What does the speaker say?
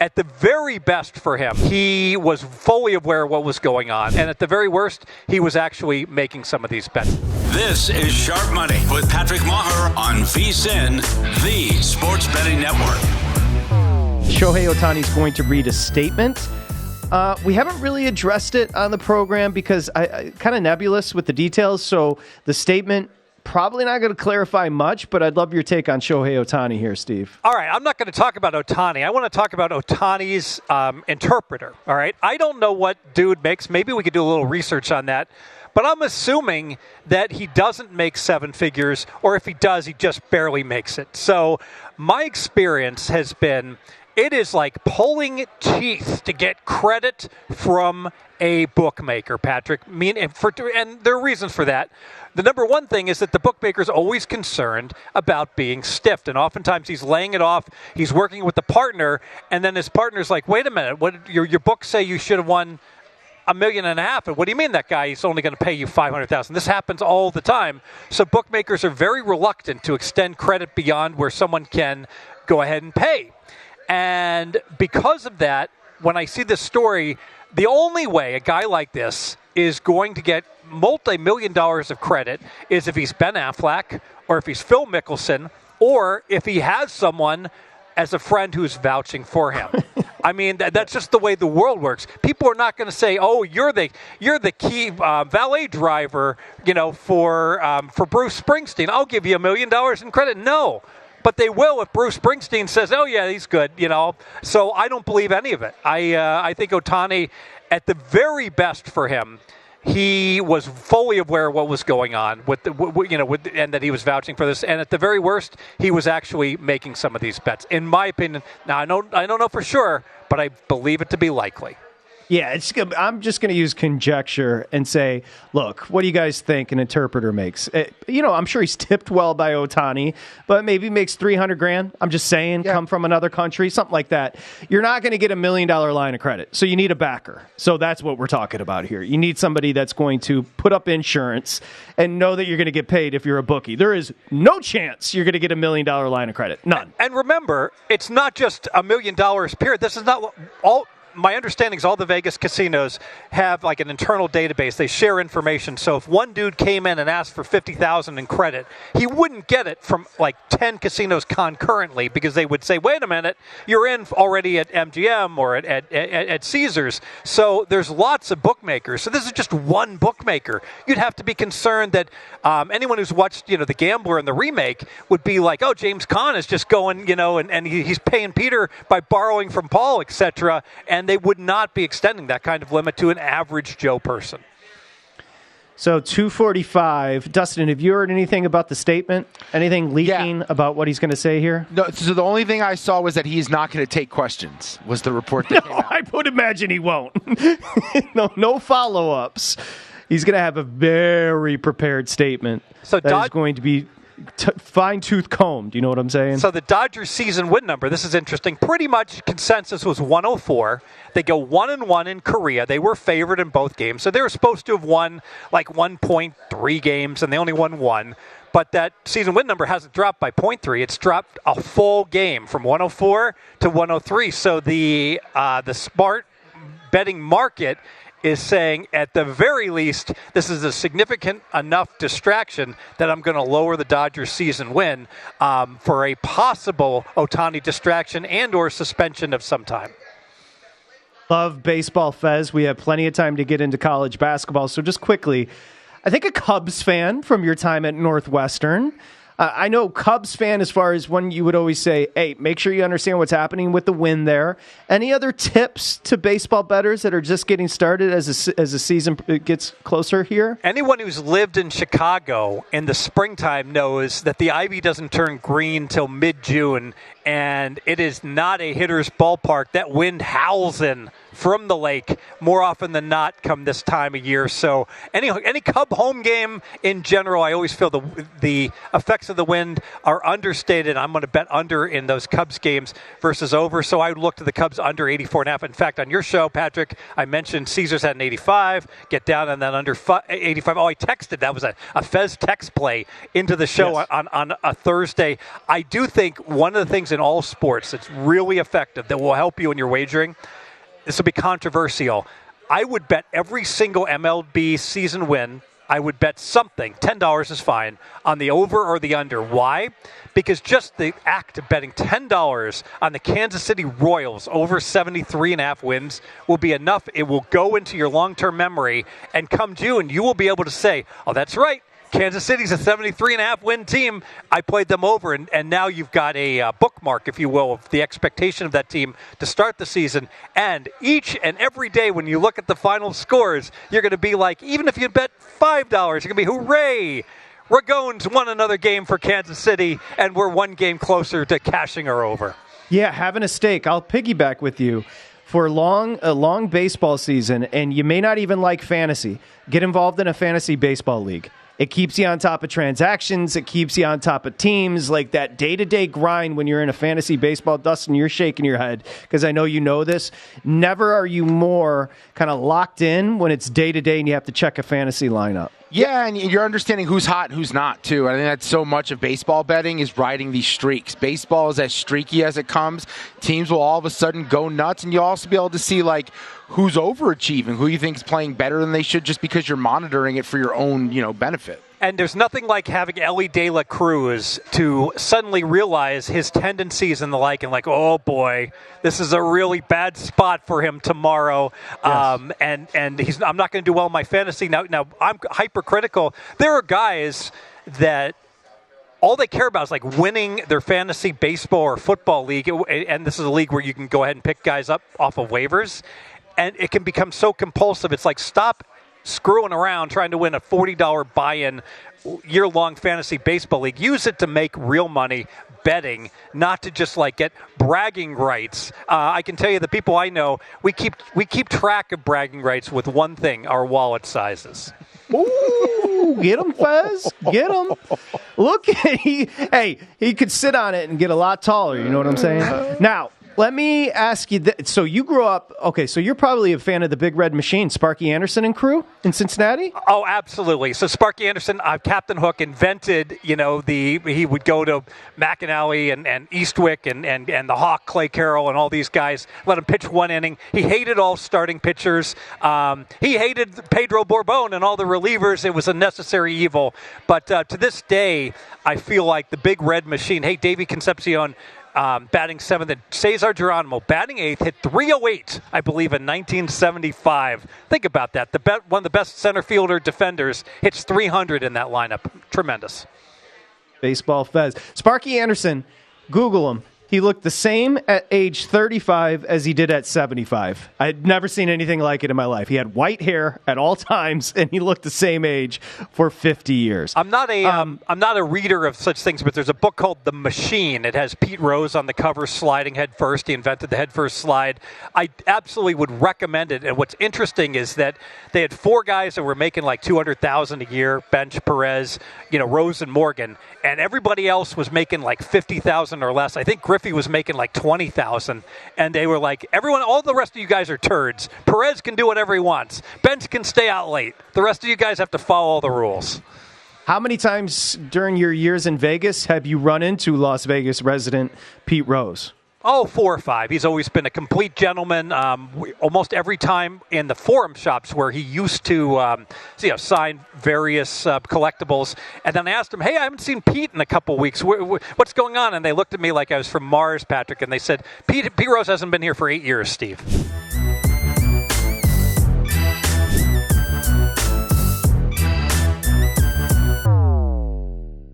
At the very best for him, he was fully aware of what was going on. And at the very worst, he was actually making some of these bets. This is Sharp Money with Patrick Meagher on VSiN, the sports betting network. Shohei Ohtani is going to read a statement. We haven't really addressed it on the program because I kind of nebulous with the details. So the statement probably not going to clarify much, but I'd love your take on Shohei Ohtani here, Steve. All right, I'm not going to talk about Ohtani. I want to talk about Ohtani's interpreter. All right, I don't know what dude makes. Maybe we could do a little research on that. But I'm assuming that he doesn't make seven figures, or if he does, he just barely makes it. So my experience has been it is like pulling teeth to get credit from a bookmaker, Patrick. And there are reasons for that. The number one thing is that the bookmaker is always concerned about being stiffed, and oftentimes he's laying it off. He's working with the partner, and then his partner's like, "Wait a minute, what? Your books say you should have won $1.5 million, and what do you mean that guy is only going to pay you $500,000?" This happens all the time. So bookmakers are very reluctant to extend credit beyond where someone can go ahead and pay, and because of that, when I see this story, the only way a guy like this is going to get multi-million dollars of credit is if he's Ben Affleck or if he's Phil Mickelson or if he has someone as a friend who's vouching for him. I mean, that's just the way the world works. People are not going to say, "Oh, you're the key valet driver, for Bruce Springsteen. I'll give you $1 million in credit." No. But they will if Bruce Springsteen says, "Oh, yeah, he's good," So I don't believe any of it. I think Ohtani, at the very best for him, he was fully aware of what was going on and that he was vouching for this. And at the very worst, he was actually making some of these bets. In my opinion, now I don't know for sure, but I believe it to be likely. Yeah, I'm just going to use conjecture and say, look, what do you guys think an interpreter makes? I'm sure he's tipped well by Ohtani, but maybe makes $300,000. I'm just saying, Come from another country, something like that. You're not going to get $1 million line of credit, so you need a backer. So that's what we're talking about here. You need somebody that's going to put up insurance and know that you're going to get paid if you're a bookie. There is no chance you're going to get $1 million line of credit. None. And remember, it's not just $1 million period. This is not all. My understanding is all the Vegas casinos have like an internal database. They share information. So if one dude came in and asked for $50,000 in credit, he wouldn't get it from like 10 casinos concurrently because they would say, "Wait a minute, you're in already at MGM or at Caesars." So there's lots of bookmakers. So this is just one bookmaker. You'd have to be concerned that anyone who's watched, The Gambler and the remake would be like, "Oh, James Caan is just going, and he's paying Peter by borrowing from Paul, etc." And they would not be extending that kind of limit to an average Joe person. So 245. Dustin, have you heard anything about the statement? Anything leaking about what he's going to say here? No. So the only thing I saw was that he's not going to take questions, was the report that came out. I would imagine he won't. No follow-ups. He's going to have a very prepared statement that is going to be fine-tooth combed. You know what I'm saying? So the Dodgers season win number, this is interesting. Pretty much consensus was 104. They go 1-1 in Korea. They were favored in both games. So they were supposed to have won like 1.3 games, and they only won one. But that season win number hasn't dropped by 0.3. It's dropped a full game from 104 to 103. So the smart betting market is saying, at the very least, this is a significant enough distraction that I'm going to lower the Dodgers season win for a possible Ohtani distraction and or suspension of some time. Love baseball, Fez. We have plenty of time to get into college basketball. So just quickly, I think a Cubs fan from your time at Northwestern. I know Cubs fan as far as when you would always say, hey, make sure you understand what's happening with the win there. Any other tips to baseball bettors that are just getting started as the season gets closer here? Anyone who's lived in Chicago in the springtime knows that the ivy doesn't turn green till mid-June, and it is not a hitter's ballpark. That wind howls in from the lake more often than not come this time of year. So any Cub home game in general, I always feel the effects of the wind are understated. I'm going to bet under in those Cubs games versus over. So I would look to the Cubs under 84.5. In fact, on your show, Patrick, I mentioned Caesars had an 85. Get down on that under 85. Oh, I texted. That was a Fez text play into the show on a Thursday. I do think one of the things in all sports that's really effective that will help you in your wagering, this will be controversial. I would bet every single MLB season win. I would bet something, $10 is fine, on the over or the under. Why? Because just the act of betting $10 on the Kansas City Royals over 73.5 wins will be enough. It will go into your long-term memory, and come June, you will be able to say, oh, that's right. Kansas City's a 73.5 win team. I played them over, and now you've got a bookmark, if you will, of the expectation of that team to start the season. And each and every day when you look at the final scores, you're going to be like, even if you bet $5, you're going to be, hooray! Ragones won another game for Kansas City, and we're one game closer to cashing her over. Yeah, having a stake. I'll piggyback with you. For a long baseball season, and you may not even like fantasy, get involved in a fantasy baseball league. It keeps you on top of transactions. It keeps you on top of teams. Like that day-to-day grind when you're in a fantasy baseball. Dustin, you're shaking your head because I know you know this. Never are you more kind of locked in when it's day-to-day and you have to check a fantasy lineup. Yeah, and you're understanding who's hot and who's not, too. I think that's so much of baseball betting is riding these streaks. Baseball is as streaky as it comes. Teams will all of a sudden go nuts, and you'll also be able to see, like, who's overachieving, who you think is playing better than they should just because you're monitoring it for your own, benefit. And there's nothing like having Ellie De La Cruz to suddenly realize his tendencies and the like, and like, oh boy, this is a really bad spot for him tomorrow. Yes. And I'm not going to do well in my fantasy. Now I'm hypercritical. There are guys that all they care about is like winning their fantasy baseball or football league, and this is a league where you can go ahead and pick guys up off of waivers, and it can become so compulsive. It's like, stop screwing around trying to win a $40 buy-in year-long fantasy baseball league. Use it to make real money betting, not to just like get bragging rights. I can tell you the people I know, we keep track of bragging rights with one thing: our wallet sizes. Ooh, get him, Fez. Get him. Look, he could sit on it and get a lot taller. You know what I'm saying? Now, let me ask you, so you grew up, so you're probably a fan of the Big Red Machine, Sparky Anderson and crew in Cincinnati? Oh, absolutely. So Sparky Anderson, Captain Hook, invented, he would go to McAnally and Eastwick and the Hawk, Clay Carroll, and all these guys, let him pitch one inning. He hated all starting pitchers. He hated Pedro Borbon and all the relievers. It was a necessary evil. But to this day, I feel like the Big Red Machine, hey, Davey Concepcion, batting seventh, and Cesar Geronimo batting eighth, hit 308, I believe, in 1975. Think about that. One of the best center fielder defenders hits 300 in that lineup. Tremendous. Baseball Fez. Sparky Anderson, Google him. He looked the same at age 35 as he did at 75. I'd never seen anything like it in my life. He had white hair at all times, and he looked the same age for 50 years. I'm not a reader of such things, but there's a book called The Machine. It has Pete Rose on the cover sliding head first. He invented the head first slide. I absolutely would recommend it. And what's interesting is that they had four guys that were making like $200,000 a year: Bench, Perez, Rose, and Morgan, and everybody else was making like $50,000 or less. I think Griffey was making like $20,000, and they were like, all the rest of you guys are turds. Perez can do whatever he wants. Bench can stay out late. The rest of you guys have to follow all the rules. How many times during your years in Vegas have you run into Las Vegas resident Pete Rose? Oh, 4 or 5. He's always been a complete gentleman. Almost every time in the forum shops where he used to sign various collectibles. And then I asked him, hey, I haven't seen Pete in a couple weeks. What's going on? And they looked at me like I was from Mars, Patrick. And they said, Pete Rose hasn't been here for 8 years, Steve.